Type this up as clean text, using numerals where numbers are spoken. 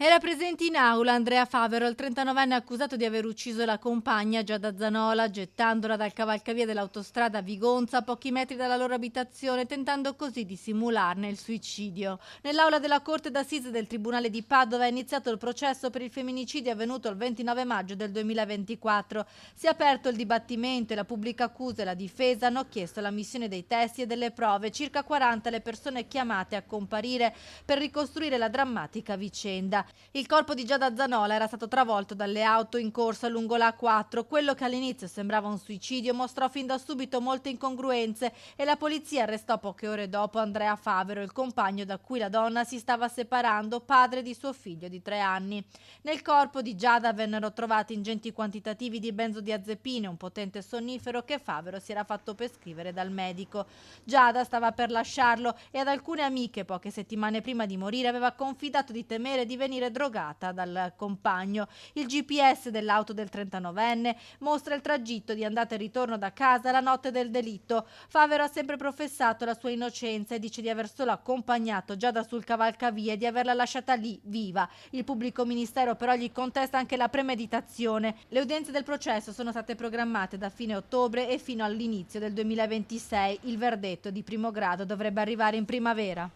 Era presente in aula Andrea Favero, il 39enne accusato di aver ucciso la compagna Giada Zanola, gettandola dal cavalcavia dell'autostrada a Vigonza a pochi metri dalla loro abitazione, tentando così di simularne il suicidio. Nell'aula della Corte d'Assise del Tribunale di Padova è iniziato il processo per il femminicidio avvenuto il 29 maggio del 2024. Si è aperto il dibattimento e la pubblica accusa e la difesa hanno chiesto l'ammissione dei testi e delle prove. Circa 40 le persone chiamate a comparire per ricostruire la drammatica vicenda. Il corpo di Giada Zanola era stato travolto dalle auto in corsa lungo la A4. Quello che all'inizio sembrava un suicidio mostrò fin da subito molte incongruenze e la polizia arrestò poche ore dopo Andrea Favero, il compagno da cui la donna si stava separando, padre di suo figlio di 3 anni. Nel corpo di Giada vennero trovati ingenti quantitativi di benzodiazepine, un potente sonnifero che Favero si era fatto prescrivere dal medico. Giada stava per lasciarlo e ad alcune amiche poche settimane prima di morire aveva confidato di temere di venire drogata dal compagno. Il GPS dell'auto del 39enne mostra il tragitto di andata e ritorno da casa la notte del delitto. Favero ha sempre professato la sua innocenza e dice di aver solo accompagnato Giada sul cavalcavia e di averla lasciata lì viva. Il pubblico ministero però gli contesta anche la premeditazione. Le udienze del processo sono state programmate da fine ottobre e fino all'inizio del 2026. Il verdetto di primo grado dovrebbe arrivare in primavera.